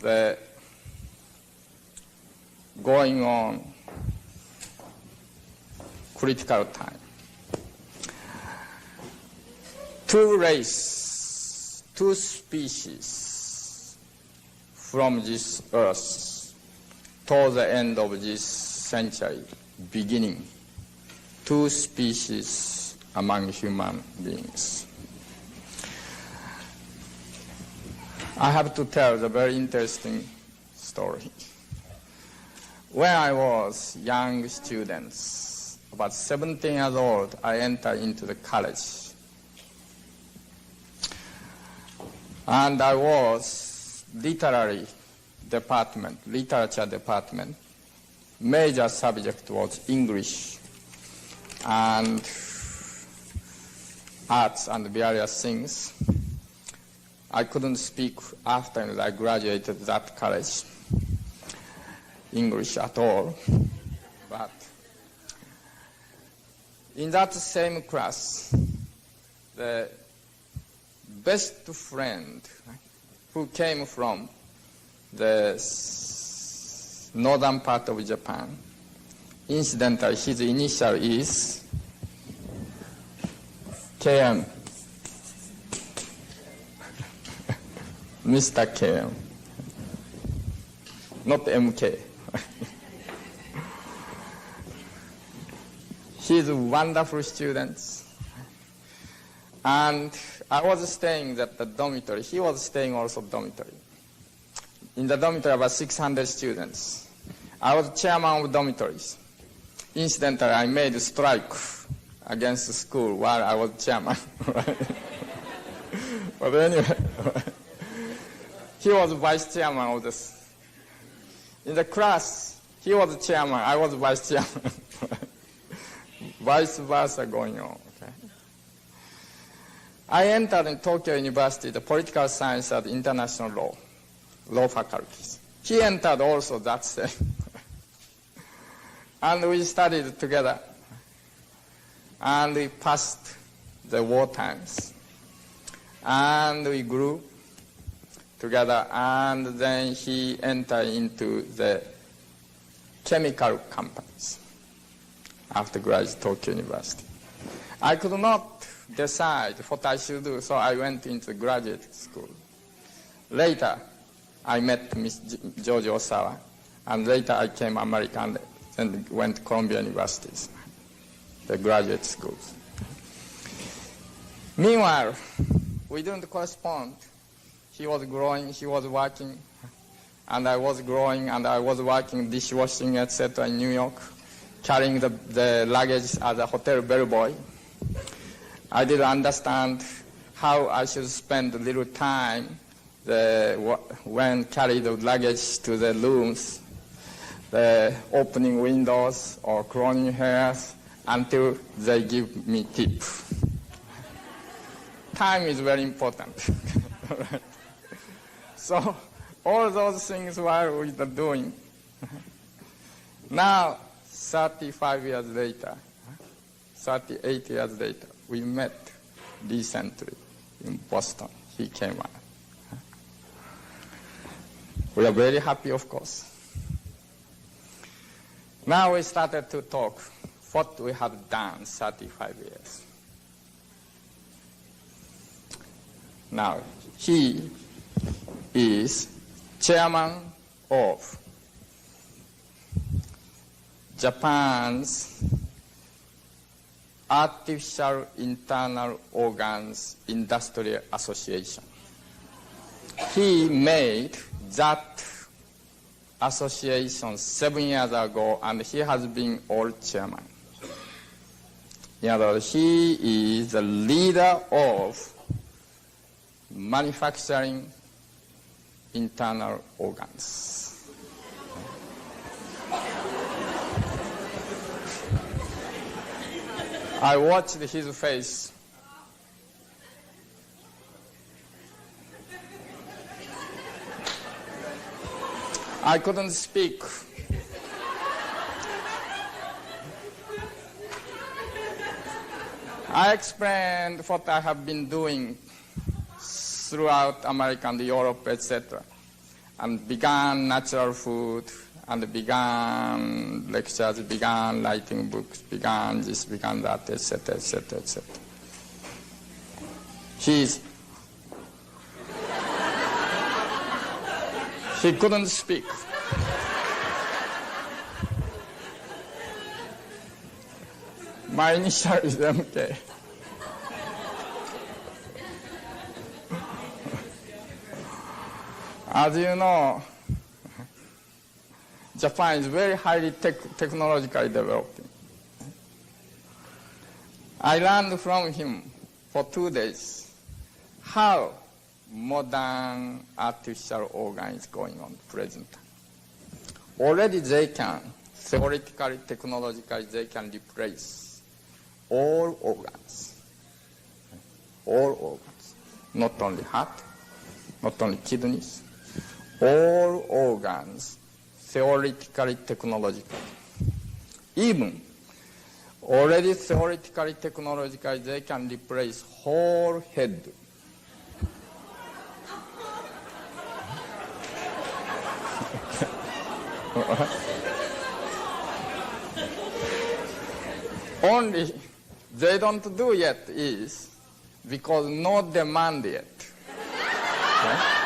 the going on critical time. Two species from this earth toward the end of this century beginning. Two species among human beings. I have to tell the very interesting story. When I was young student, about 17 years old, I entered into the college. And I was literature department. Major subject was English and arts and various things. I couldn't speak after I graduated that college English at all. But in that same class, the best friend who came from the northern part of Japan, incidentally, his initial is KM. Mr. KM. Not MK. He's a wonderful student. And I was staying at the dormitory. He was staying also dormitory. In the dormitory, about 600 students. I was chairman of dormitories. Incidentally, I made a strike against the school while I was chairman. But anyway, he was vice chairman of this. In the class, he was chairman, I was vice chairman. Vice versa going on. Okay. I entered in Tokyo University, the political science and international law faculties. He entered also that same. And we studied together. And we passed the war times. And we grew together. And then he entered into the chemical companies after graduating Tokyo University. I could not decide what I should do, so I went into graduate school. Later, I met Miss George Osawa, and later I came American and went to Columbia Universities, the graduate schools. Meanwhile, we didn't correspond. He was growing, he was working, and I was growing, and I was working dishwashing, etc. in New York, carrying the luggage as a hotel bellboy. I didn't understand how I should spend a little time when carry the luggage to the rooms, the opening windows or cloning hairs until they give me tip. Time is very important. So all those things while we were doing. Now, 35 years later, 38 years later, we met recently in Boston. He came out. We are very happy, of course. Now we started to talk what we have done 35 years. Now, he is chairman of Japan's Artificial Internal Organs Industrial Association. He made that association 7 years ago, and he has been old chairman. In other words, he is the leader of manufacturing internal organs. I watched his face. I couldn't speak. I explained what I have been doing throughout America and Europe, etc. and began natural food, and began lectures, began writing books, began this, began that, etc., etc., etc. He couldn't speak. My initial is MK. As you know, Japan is very highly technologically developing. I learned from him for 2 days how modern artificial organ is going on present. Already they can, theoretically, technologically, they can replace all organs. All organs. Not only heart, not only kidneys, all organs, theoretically, technologically. Even already theoretically, technologically, they can replace whole head. Only they don't do yet is because no demand yet. Right?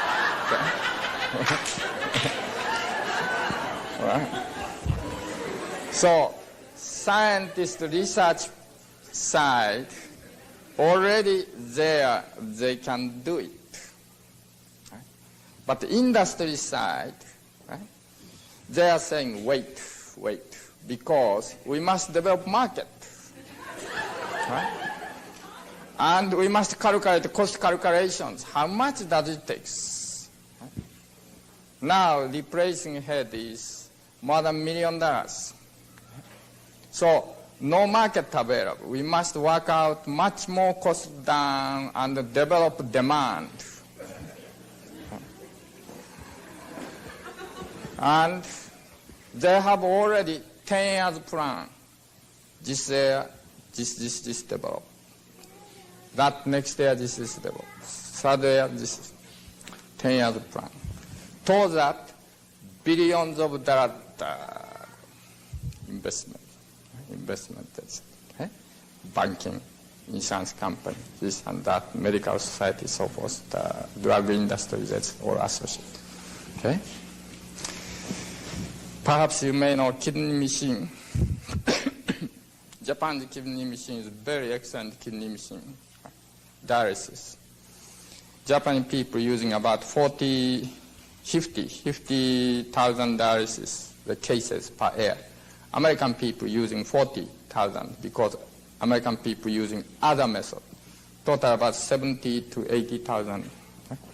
So, scientist research side, already there they can do it. Right? But industry side, right? They are saying wait, because we must develop market. Right? And we must calculate cost calculations. How much does it take? Right? Now, replacing head is more than $1 million. So, no market available. We must work out much more cost down and develop demand. And they have already 10 years plan. This year, this develop. That next year, this is develop. Third year, this is 10 years plan. Towards that, billions of dollars investment, okay? Banking, insurance company, this and that, medical society, so forth, the drug industry, that's all associated. Okay? Perhaps you may know kidney machine. Japan's kidney machine is very excellent kidney machine. Dialysis. Japanese people using about 50,000 dialysis the cases per year. American people using 40,000 because American people using other method. Total about 70 to 80,000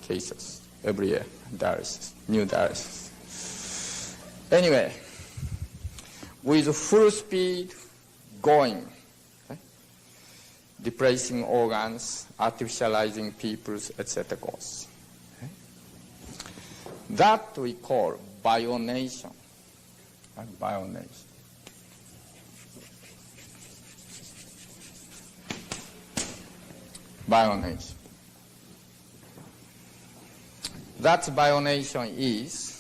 cases every year, dialysis, new dialysis. Anyway, with full speed going, okay, replacing organs, artificializing peoples, etc. goes. Okay. That we call bionation. Bionation. Bionation. That bionation is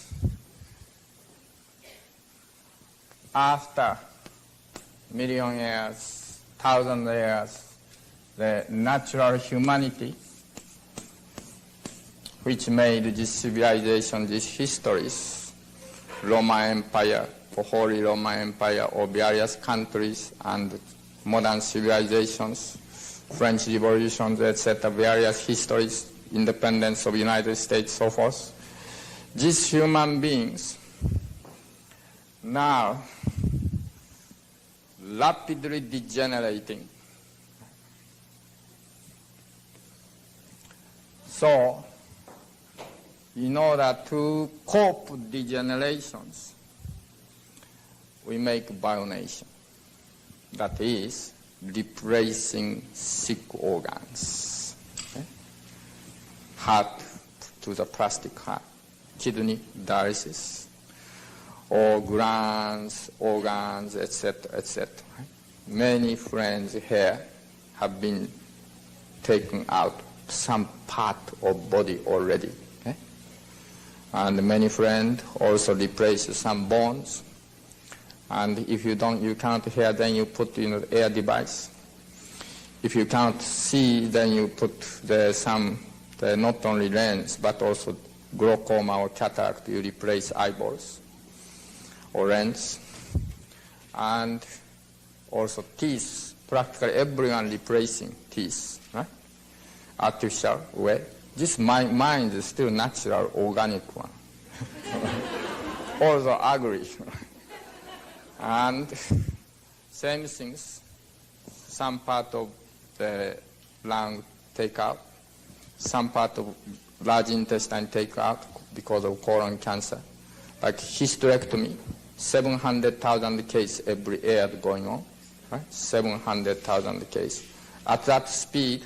after million years, 1,000 years, the natural humanity which made this civilization, these histories, Roman Empire, or Holy Roman Empire, or various countries and modern civilizations, French revolutions, etc., various histories, independence of United States, so forth. These human beings now rapidly degenerating. So, in order to cope with degenerations, we make bionation. That is, replacing sick organs. Okay? Heart to the plastic heart, kidney dialysis, or glands, organs, etc., etc. Many friends here have been taken out some part of body already. Okay? and many friends also replace some bones. And if you can't hear, then you put the ear device. If you can't see, then you put not only lens, but also glaucoma or cataract, you replace eyeballs or lens. And also teeth, practically everyone replacing teeth, right? Artificial way. This mind is still natural, organic one. Also ugly. And same things, some part of the lung take out, some part of large intestine take out because of colon cancer. Like hysterectomy, 700,000 cases every year going on, right? 700,000 cases. At that speed,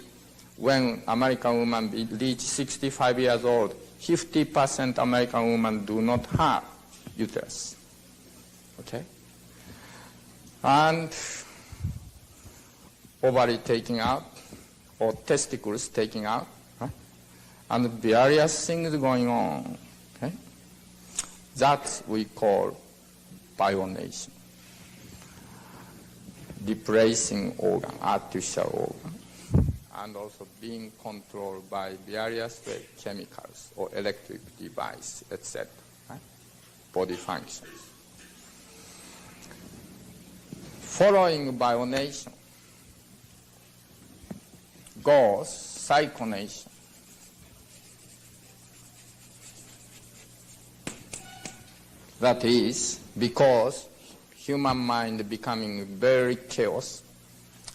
when American women reach 65 years old, 50% American women do not have uterus. Okay? And ovary taking out, or testicles taking out, right? And various things going on. Okay? That we call bionation. Replacing organ, artificial organ, and also being controlled by various chemicals or electric device, etc. Right? Body functions. Following bionation goes psychonation. That is because human mind becoming very chaos,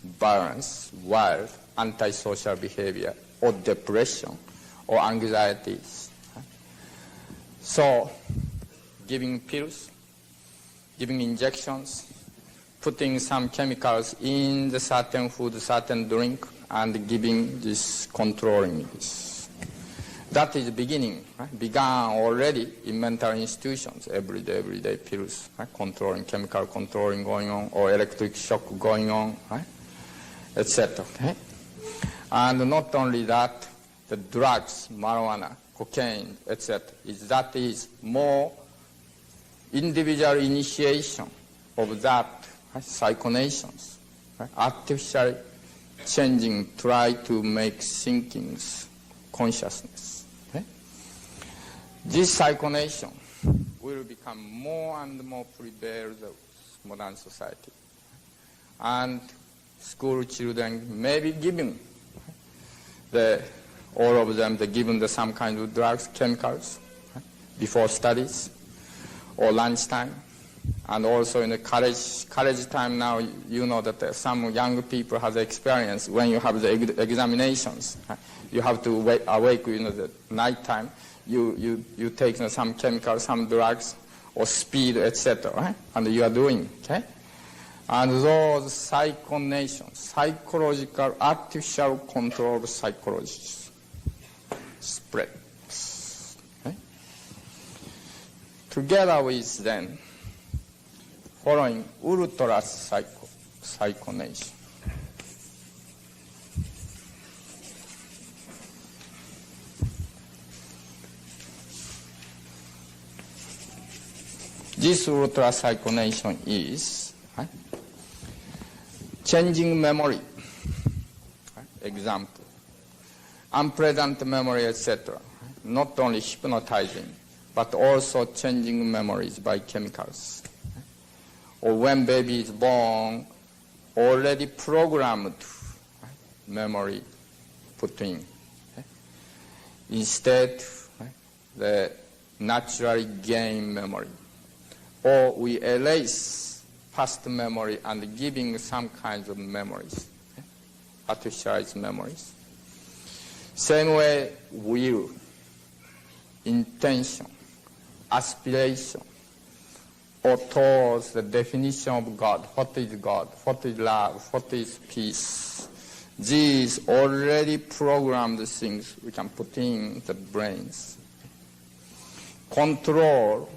violence, wild, antisocial behavior, or depression, or anxieties. So, giving pills, giving injections, putting some chemicals in the certain food, certain drink, and giving this, controlling this. That is beginning, right? Began already in mental institutions, everyday pills, right? Controlling, chemical controlling going on, or electric shock going on, right? Etc. Okay? And not only that, the drugs, marijuana, cocaine, etc. That is more individual initiation of that, right? Psychonations, right? Artificially changing, try to make thinkings, consciousness. Okay? This psychonation will become more and more prevalent in modern society. And school children may be given, all of them, given some kind of drugs, chemicals, before studies or lunchtime. And also in the college time now, you know that some young people have the experience when you have the examinations. You have to awake the night time. You take some chemicals, some drugs, or speed, etc. Right? And you are doing, okay? And those psychonations, psychological, artificial control psychologies spread. Okay? Together with them, following ultra psychonation. This ultra psychonation is changing memory. Example, unpleasant memory, etc. Not only hypnotizing, but also changing memories by chemicals. Or when baby is born, already programmed memory put in. Instead, the naturally gain memory. Or we erase past memory and giving some kinds of memories, artificialized memories. Same way, will, intention, aspiration, or towards the definition of God. What is God? What is love? What is peace? These already programmed things we can put in the brains. Control,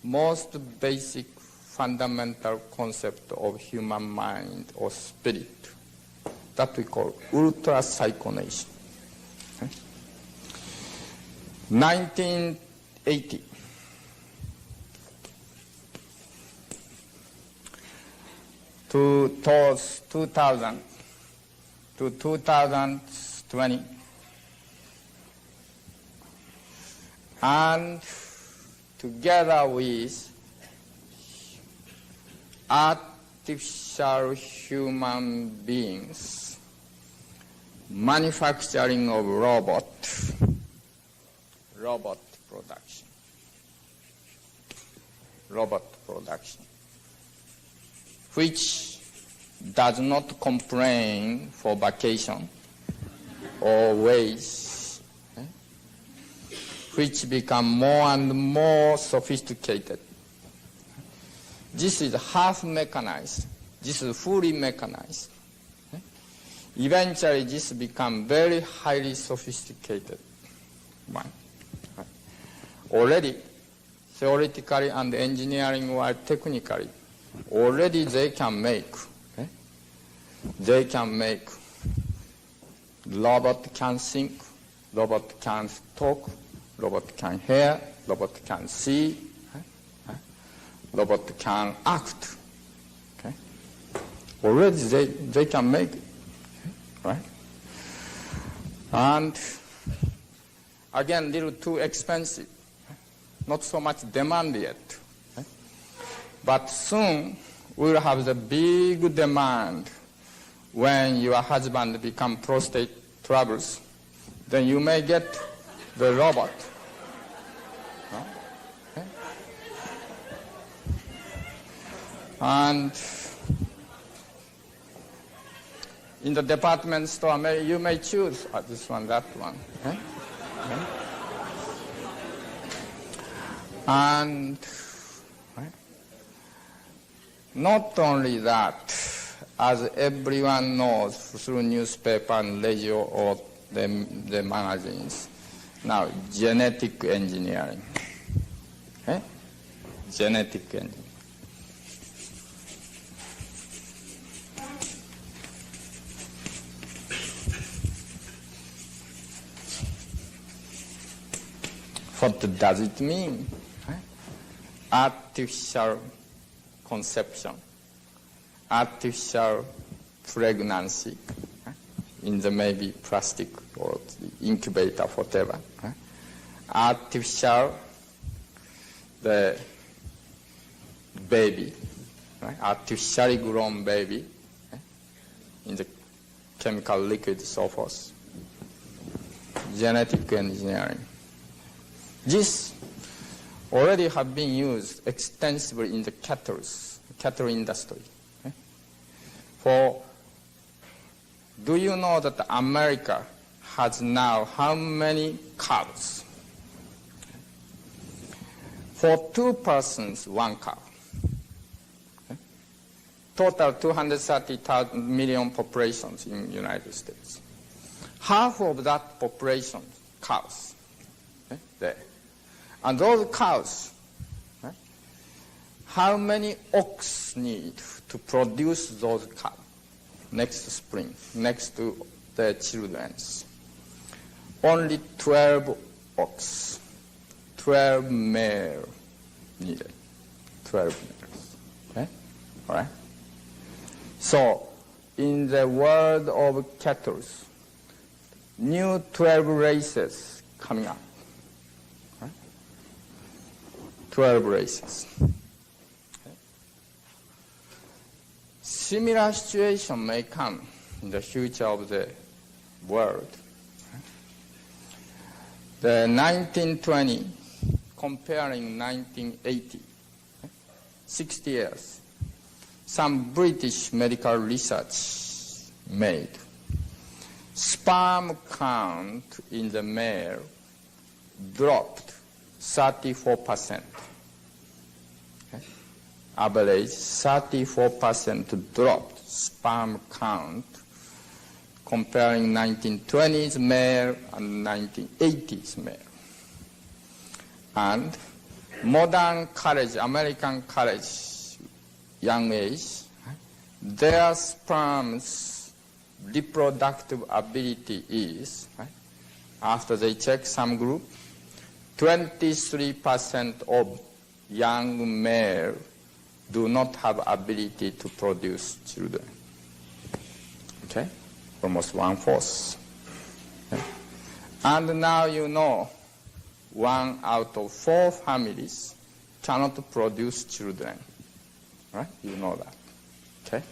most basic fundamental concept of human mind or spirit. That we call ultra psychonation. 1980. Towards 2000 to 2020, and together with artificial human beings, manufacturing of robot production, which does not complain for vacation or wage, which become more and more sophisticated. This is half mechanized. This is fully mechanized. Eventually, this become very highly sophisticated one. Already, theoretically and engineering or technically, already they can make. Robot can think, robot can talk, robot can hear, robot can see, robot can act. Okay? Already they can make it, right? And again, little too expensive, not so much demand yet. But soon we'll have the big demand. When your husband become prostate troubles, then you may get the robot. Okay? And in the department store, you may choose this one, that one. Okay? Okay? And not only that, as everyone knows through newspaper and radio or the magazines, now genetic engineering. Okay? Genetic engineering. What does it mean? Artificial conception, artificial pregnancy, in the maybe plastic or the incubator, whatever. Artificial, the baby, artificially grown baby, in the chemical liquid, so forth. Genetic engineering. This already have been used extensively in the cattle industry. For, do you know that America has now how many cows? For 2 persons, 1 cow. Total 230 million populations in the United States. Half of that population, cows, there. And those cows, how many ox need to produce those cows next spring, next to their children's? Only 12 ox, 12 male needed, 12 males. Okay? All right? So, in the world of cattle, new 12 races coming up. 12 races. Okay. Similar situation may come in the future of the world. The 1920 comparing 1980, 60 years, some British medical research made. Sperm count in the male dropped 34%. Okay. Average 34% dropped sperm count comparing 1920s male and 1980s male. And modern college, American college, young age, their sperm's reproductive ability is, after they check some group, 23% of young male do not have ability to produce children. Okay? Almost 1/4. Okay? And now you know 1 out of 4 families cannot produce children. Right? You know that. Okay?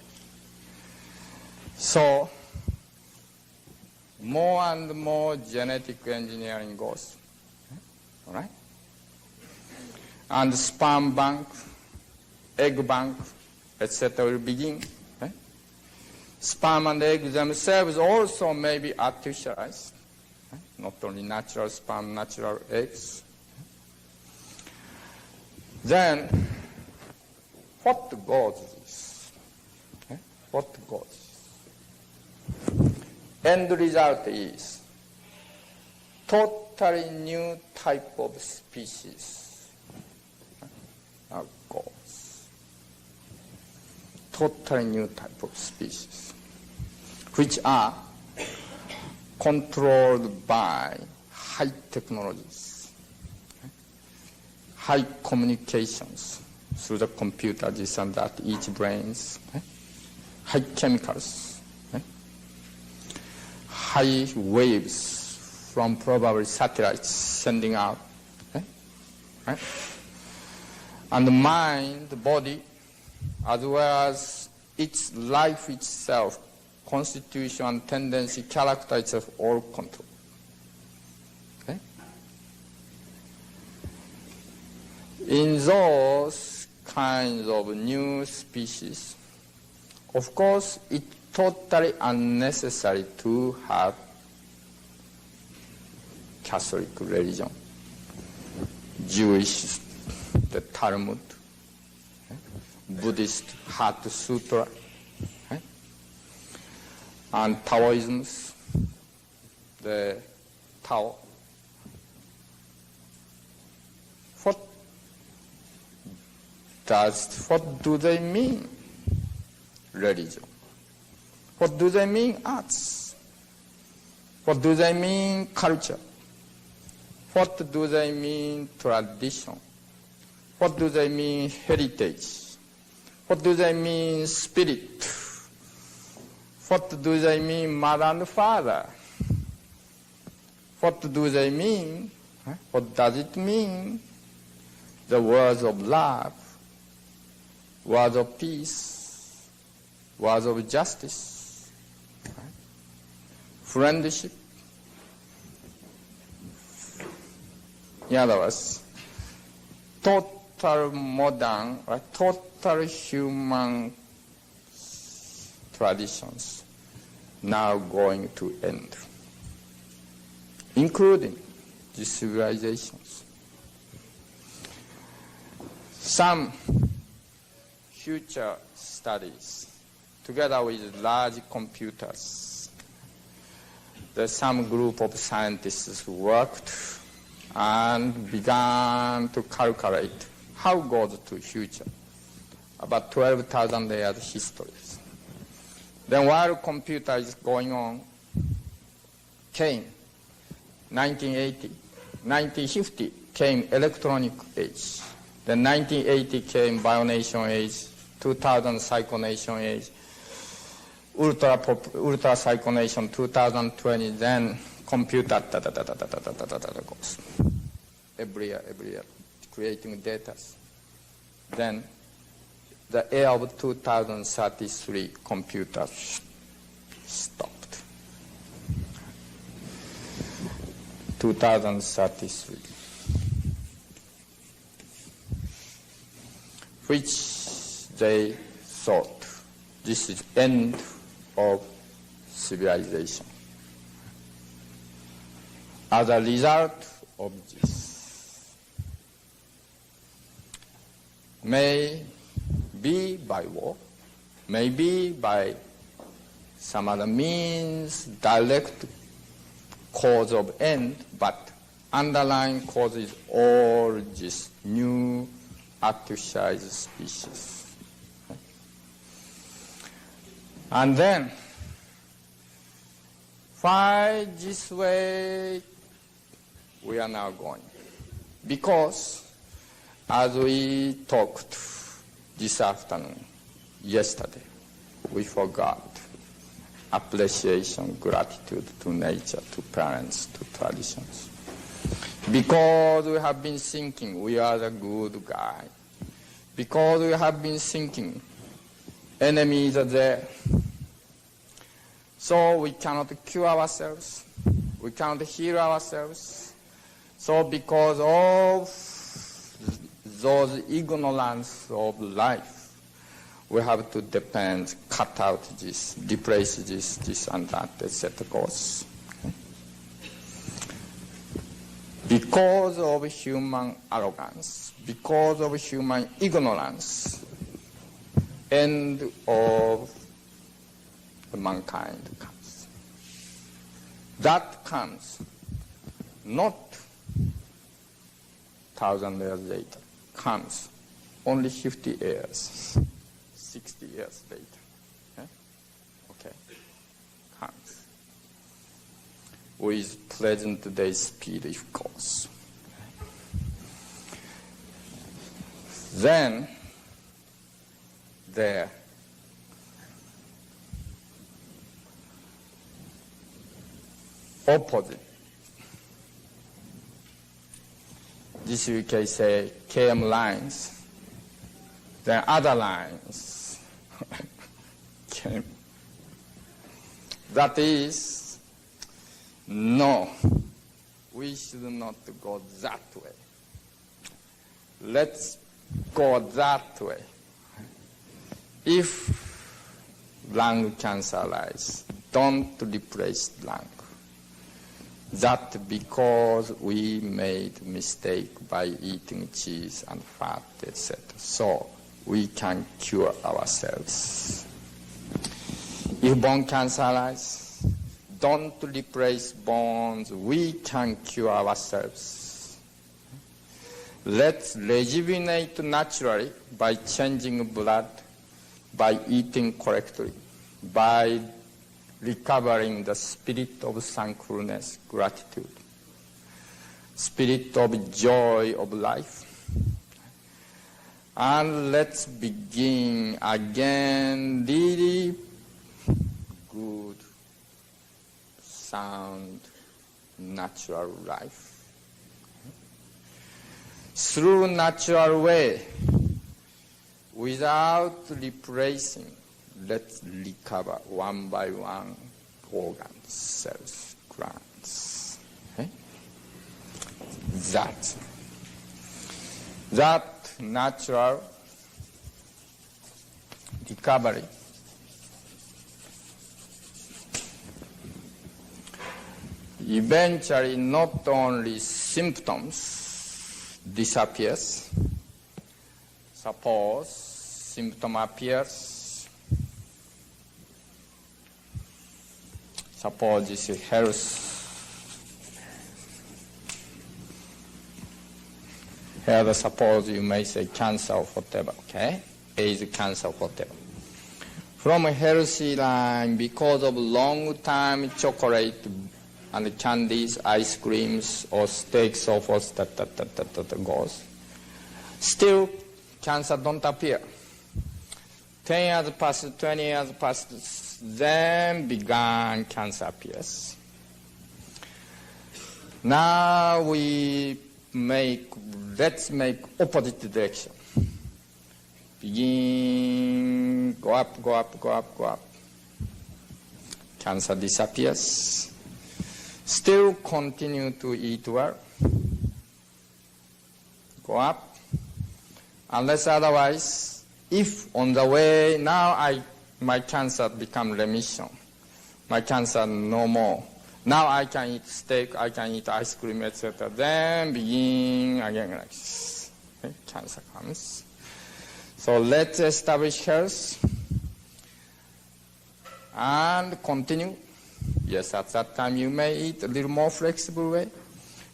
So, more and more genetic engineering goes. All right? And sperm bank, egg bank, etc. will begin. Right? Sperm and egg themselves also may be artificialized. Right? Not only natural sperm, natural eggs. Then, what goes is? Okay? What goes? End result is totally new type of species goes. Totally new type of species, which are controlled by high technologies, high communications through the computer, this and that, each brains, high chemicals, high waves from probably satellites sending out. Right? And the mind, the body, as well as its life itself, constitution and tendency, character itself, all controlled. Okay? In those kinds of new species, of course, it's totally unnecessary to have Catholic religion, Jewish, the Talmud, Buddhist Heart Sutra, and Taoism, the Tao. What do they mean, religion? What do they mean, arts? What do they mean, culture? What do they mean, tradition? What do they mean, heritage? What do they mean, spirit? What do they mean, mother and father? What do they mean? What does it mean? The words of love, words of peace, words of justice, friendship. In other words, total modern, total human traditions now going to end, including the civilizations. Some future studies, together with large computers, there's some group of scientists who worked and began to calculate how goes to future, about 12,000 years histories. Then while computer is going on, came 1980, 1950 came electronic age. Then 1980 came bionation age, 2000 cyclonation age, ultra cyclonation 2020, then computer goes. Every year, creating data. Then the year of 2033, computers stopped. 2033. Which they thought this is end of civilization. As a result of this, may be by war, may be by some other means, direct cause of end, but underlying cause is all this new artificialized species. And then, why this way we are now going? Because as we talked this afternoon, yesterday, we forgot appreciation, gratitude to nature, to parents, to traditions. Because we have been thinking we are the good guy. Because we have been thinking enemies are there. So we cannot cure ourselves. We cannot heal ourselves. So because of those ignorance of life, we have to depend, cut out this, replace this and that, etc. goes. Because of human arrogance, because of human ignorance, end of mankind comes. That comes not 1,000 years later, comes only 50 years, 60 years later. Okay? Comes. With present day speed, of course. Then, there, opposite. This we can say KM lines, then other lines came. That is, no, we should not go that way. Let's go that way. If lung cancer arises, don't replace lung. That because we made mistake by eating cheese and fat, etc. So we can cure ourselves. If bone cancer arises, don't replace bones. We can cure ourselves. Let's rejuvenate naturally by changing blood, by eating correctly, by recovering the spirit of thankfulness, gratitude, spirit of joy of life. And let's begin again really good, sound, natural life. Through natural way, without replacing, let's recover one by one organs, cells, glands. Okay? That natural recovery eventually not only symptoms disappears. Suppose symptom appears. Suppose this is health. Here, suppose you may say cancer or whatever, okay? AIDS, cancer, whatever. From a healthy line, because of long time chocolate and candies, ice creams, or steaks, so forth, that goes. Still, cancer don't appear. 10 years passed, 20 years passed, then began cancer appears. Now let's make opposite direction. Begin, go up, go up, go up, go up. Cancer disappears. Still continue to eat well. Go up. Unless otherwise, if on the way now my cancer become remission, my cancer no more. Now I can eat steak, I can eat ice cream, etc. Then begin again like this. Okay? Cancer comes. So let's establish health and continue. Yes, at that time you may eat a little more flexible way,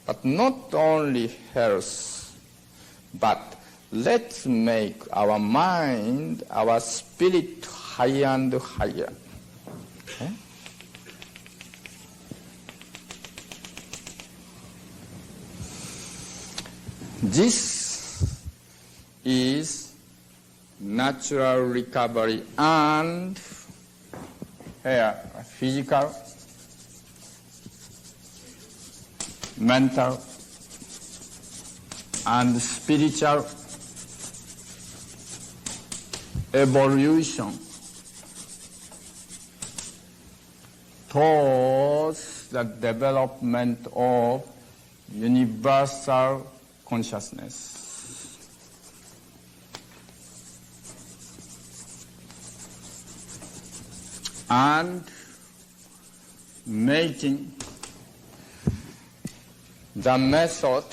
but not only health, but let's make our mind, our spirit higher and higher. Okay? This is natural recovery and here physical, mental, and spiritual evolution towards the development of universal consciousness. And making the method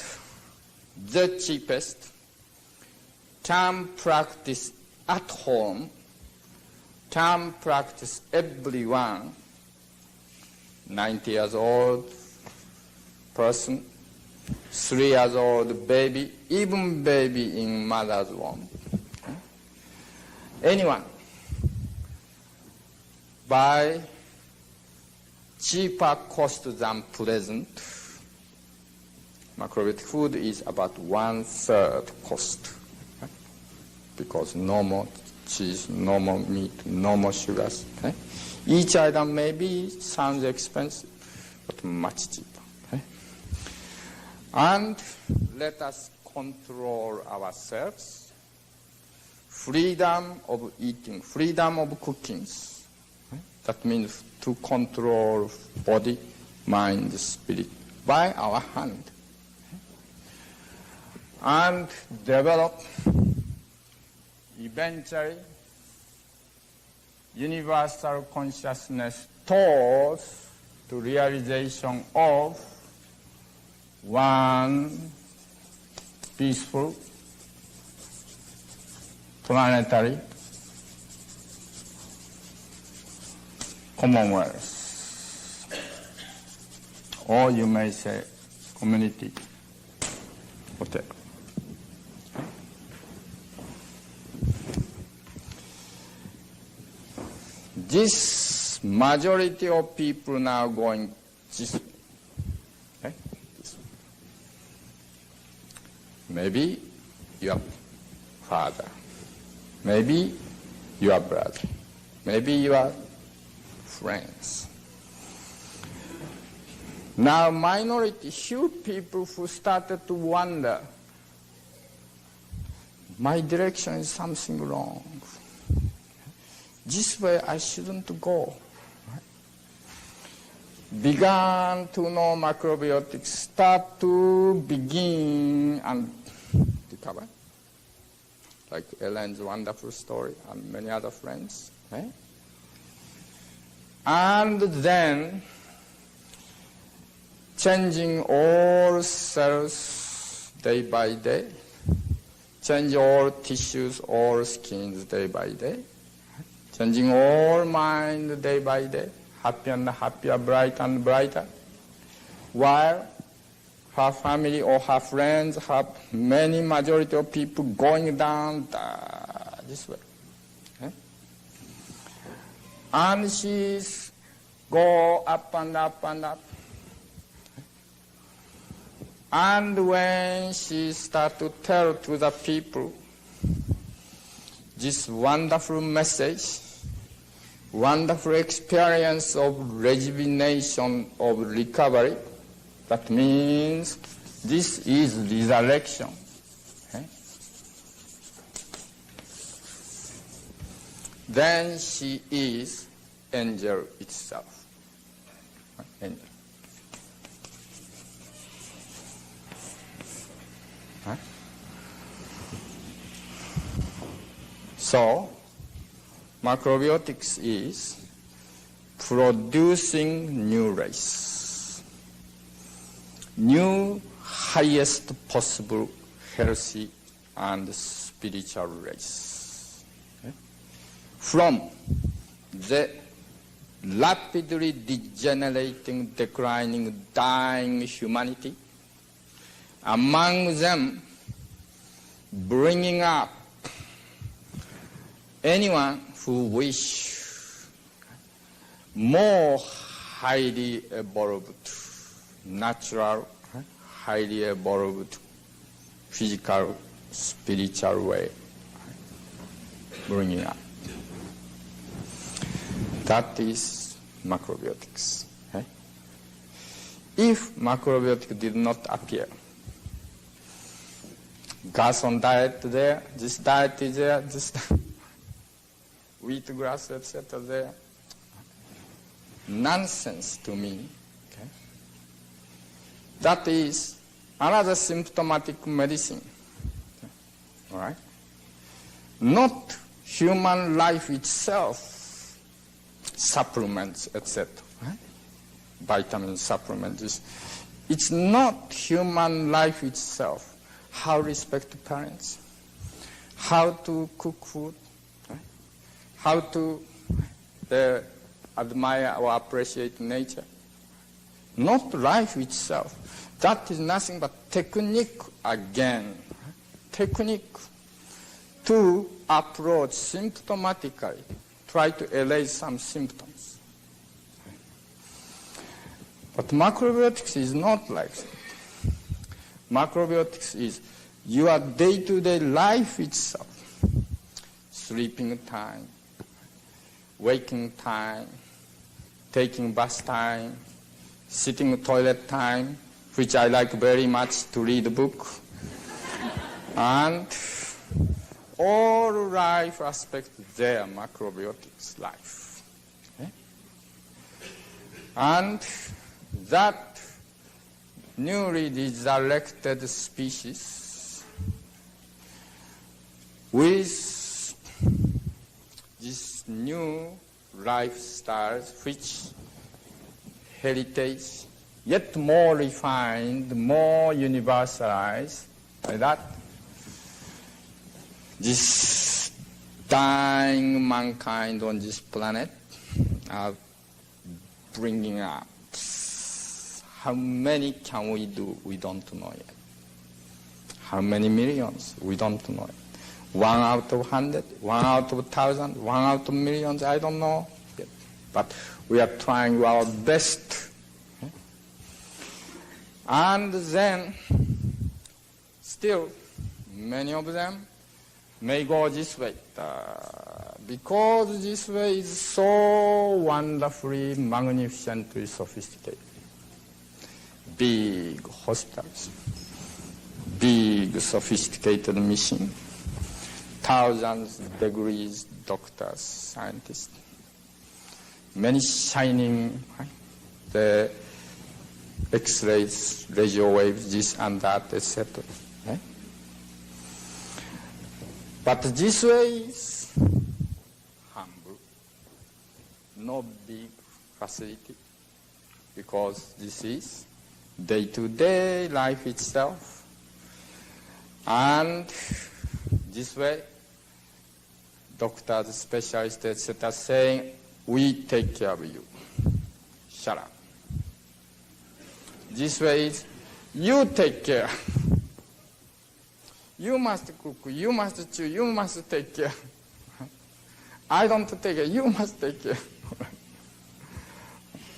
the cheapest, can practice at home, can practice everyone, 90 years old person, 3 years old baby, even baby in mother's womb. Anyone, by cheaper cost than present, macrobiotic food is about 1/3 cost. Because no more cheese, no more meat, no more sugars. Each item maybe sounds expensive, but much cheaper. And let us control ourselves. Freedom of eating, freedom of cooking. That means to control body, mind, spirit by our hand. And develop eventually universal consciousness towards the realization of one peaceful planetary commonwealth, or you may say community, whatever. This majority of people now going this way. Okay? This way. Maybe your father, maybe your brother, maybe your friends. Now minority, few people who started to wonder, my direction is something wrong. This way I shouldn't go. Began to know macrobiotics, start to begin and recover. Like Ellen's wonderful story and many other friends. Right? And then changing all cells day by day, change all tissues, all skins day by day. Changing all mind day by day, happy and happier, bright and brighter. While her family or her friends have many majority of people going down this way. Okay? And she's go up and up and up. And when she start to tell to the people this wonderful message, wonderful experience of rejuvenation, of recovery. That means this is resurrection. Okay? Then she is angel itself. Angel. Huh? So, macrobiotics is producing new race, new highest possible healthy and spiritual race. Okay? From the rapidly degenerating, declining, dying humanity, among them bringing up anyone who wish more highly evolved, natural, highly evolved physical, spiritual way, bringing up. That is macrobiotics. Okay? If macrobiotic did not appear, Garson diet there, this diet is there, this wheatgrass, etc. there. Nonsense to me. Okay? That is another symptomatic medicine. Okay? All right? Not human life itself, supplements, etc. Right? Vitamin supplements. It's not human life itself. How to respect parents, how to cook food, right? How to admire or appreciate nature. Not life itself. That is nothing but technique again. Technique to approach symptomatically, try to allay some symptoms. But macrobiotics is not like that. Macrobiotics is your day-to-day life itself. Sleeping time, waking time, taking bath time, sitting toilet time, which I like very much to read a book, and all life aspects there, macrobiotics life. Okay? And that newly resurrected species with this new lifestyles, which heritage, yet more refined, more universalized, like that, this dying mankind on this planet are bringing up. How many can we do? We don't know yet. How many millions? We don't know yet. 1 out of 100, 1 out of 1,000, 1 out of millions, I don't know yet. But we are trying our best. And then, still, many of them may go this way. Because this way is so wonderfully, magnificently sophisticated. Big hospitals, big sophisticated machine, thousands of degrees, doctors, scientists, many shining, right? The X-rays, radio waves, this and that, etc. Right? But this way is humble, no big facility, because this is day-to-day life itself. And this way, doctors, specialists, etc., saying, we take care of you. Shut up. This way is, you take care. You must cook, you must chew, you must take care. I don't take care, you must take care.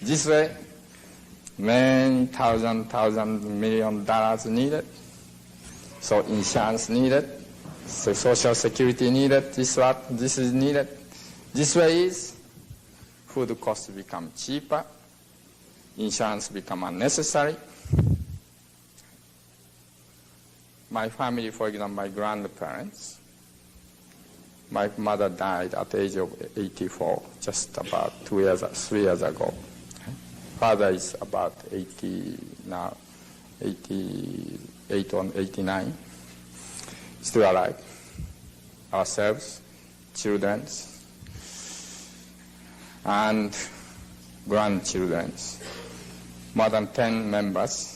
This way, many thousand, million dollars needed. So insurance needed. So social security needed. This is needed. This way is food costs become cheaper. Insurance become unnecessary. My family, for example, my grandparents, my mother died at the age of 84, just about 3 years ago. Father is about 80 now, 88 or 89, still alive. Ourselves, children, and grandchildren, more than 10 members.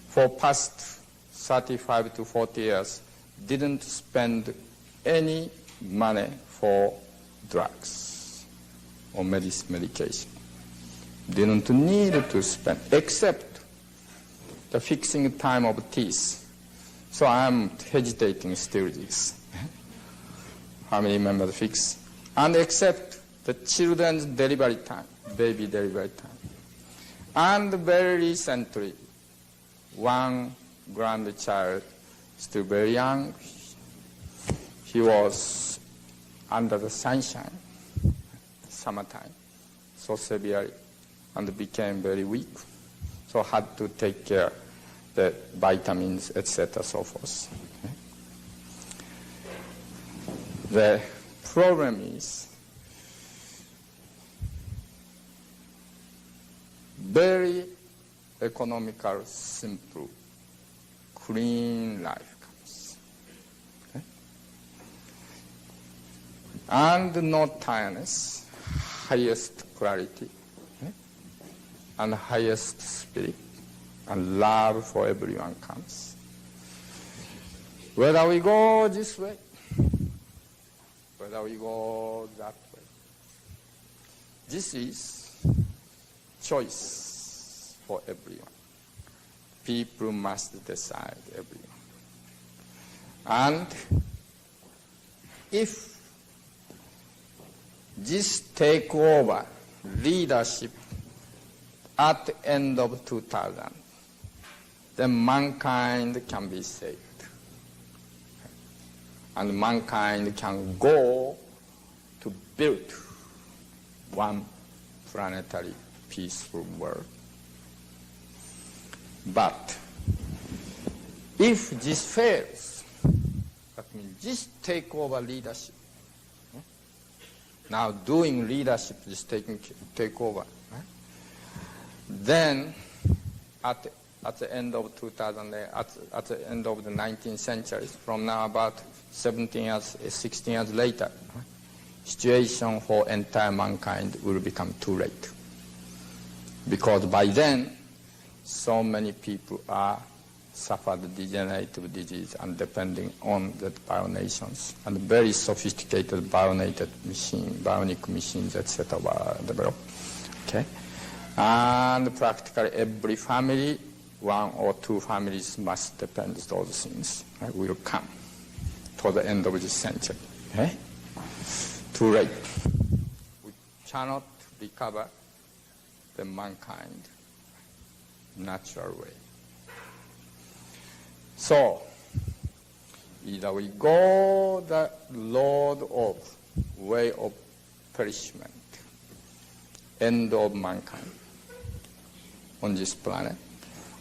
For past 35 to 40 years, didn't spend any money for drugs or medication. Didn't need to spend, except the fixing time of teeth. So I'm hesitating still this. Family members fix. And except the children's delivery time, baby delivery time. And very recently, one grandchild, still very young. He was under the sunshine, summertime, so severely, and became very weak. So had to take care the vitamins, etc., so forth. The problem is very economical, simple, clean life comes. Okay? And no tiredness, highest clarity, okay? And highest spirit, and love for everyone comes. Whether we go this way, whether we go that way, this is choice for everyone. People must decide, everyone. And if this takeover leadership at the end of 2000, then mankind can be saved. And mankind can go to build one planetary peaceful world. But if this fails, that means this takeover leadership, now doing leadership is take over, then at the end of 2000, at the end of the 19th century, from now about 17 years, 16 years later, situation for entire mankind will become too late. Because by then, so many people are suffered degenerative disease and depending on the bionations, and very sophisticated bionic machines, etc. were developed. Okay? And practically every family, one or two families must depend on those things, will come to the end of this century. Okay? Too late. We cannot recover the mankind natural way. So, either we go the road of way of perishment, end of mankind on this planet,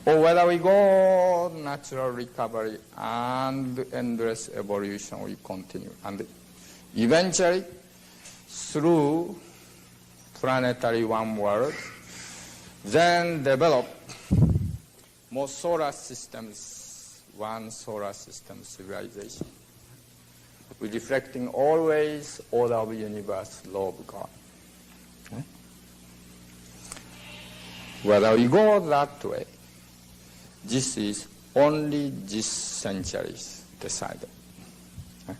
or whether we go natural recovery and endless evolution, we continue. And eventually, through planetary one world, then develop more solar systems, one solar system civilization, with reflecting always order of the universe, law of God. Okay? Whether we go that way, this is only this century's decided. Okay?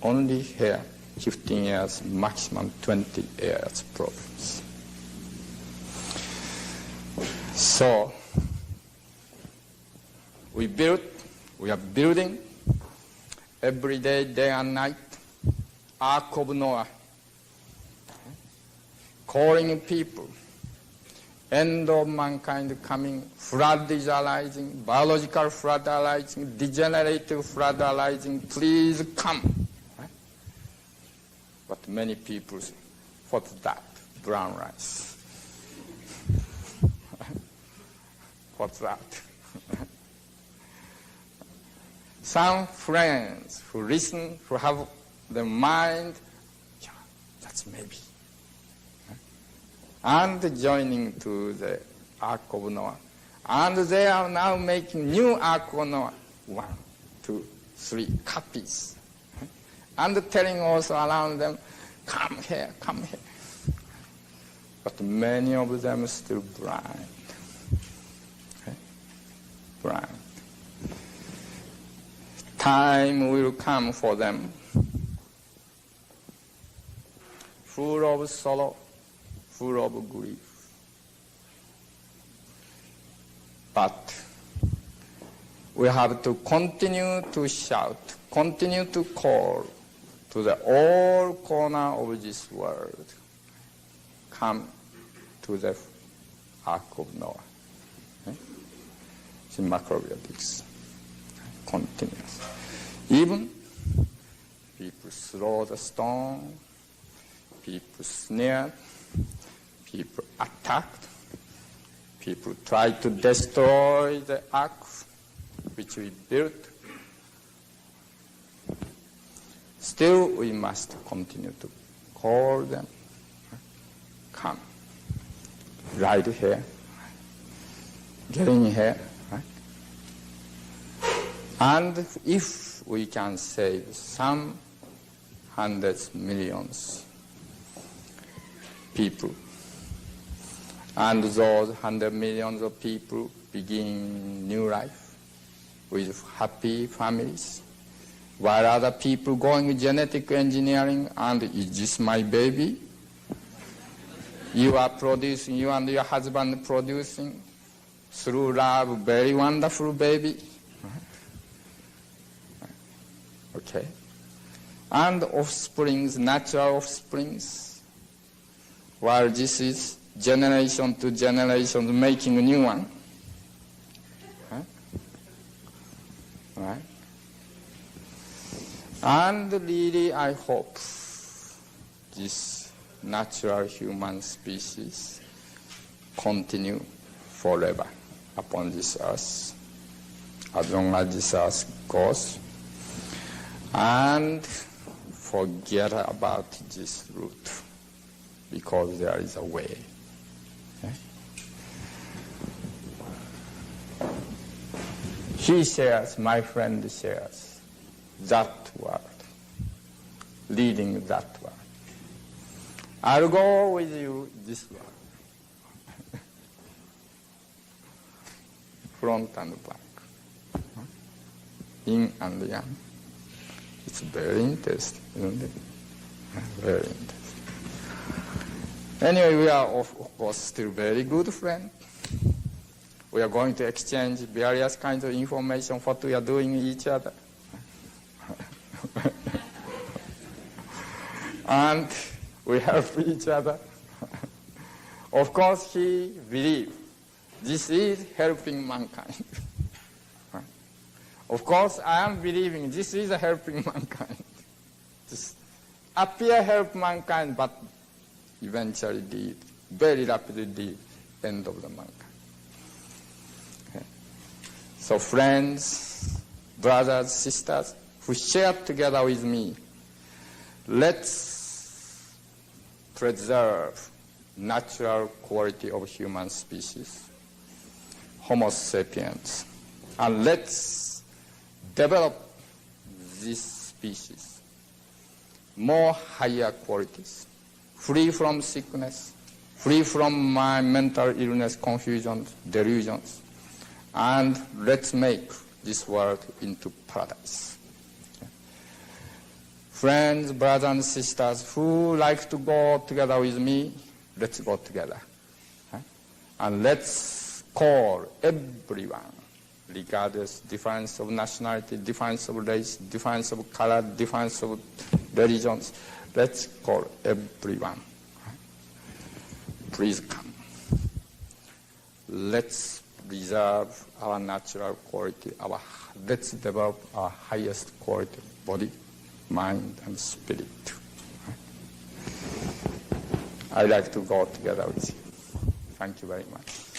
Only here, 15 years, maximum 20 years problems. So, we are building every day, day and night, Ark of Noah, calling people, end of mankind coming, flood is arising, biological flood arising, degenerative flood arising, please come. But many people, what's that? Brown rice. What's that? Some friends who listen, who have the mind, yeah, that's maybe. And joining to the Ark of Noah. And they are now making new Ark of Noah. 1, 2, 3 copies. And telling also around them, come here, come here. But many of them are still blind. Okay? Blind. Time will come for them, full of sorrow, full of grief. But we have to continue to shout, continue to call to the all corner of this world. Come to the Ark of Noah. Okay? in macrobiotics. Continuous. Even people throw the stone, people snare, people attacked, people try to destroy the ark which we built. Still, we must continue to call them, come, right here, get in here, right? And if we can save some hundreds, millions people, and those 100 millions of people begin new life with happy families, while other people going genetic engineering, and is this my baby? You are producing, you and your husband producing through love very wonderful baby. Okay. And offsprings, natural offsprings, while this is generation to generation making a new one. Right? And really, I hope this natural human species continue forever upon this earth, as long as this earth goes, and forget about this route, because there is a way. Okay? He shares, my friend shares, that world, leading that world. I'll go with you this world, front and back, yin and yang. It's very interesting, isn't it? Very interesting. Anyway, we are of course still very good friends. We are going to exchange various kinds of information, what we are doing each other. And we help each other. Of course, he believes this is helping mankind. Of course, I am believing this is helping mankind. This appear help mankind, but eventually lead, very rapidly lead, end of the mankind. Okay. So friends, brothers, sisters, who share together with me, let's preserve natural quality of human species, Homo sapiens, and let's develop this species more higher qualities, free from sickness, free from my mental illness, confusions, delusions, and let's make this world into paradise. Friends, brothers and sisters who like to go together with me, let's go together. And let's call everyone, regardless difference of nationality, difference of race, difference of color, difference of religions, let's call everyone. Please come. Let's preserve our natural quality, let's develop our highest quality body, mind, and spirit. I like to go together with you. Thank you very much.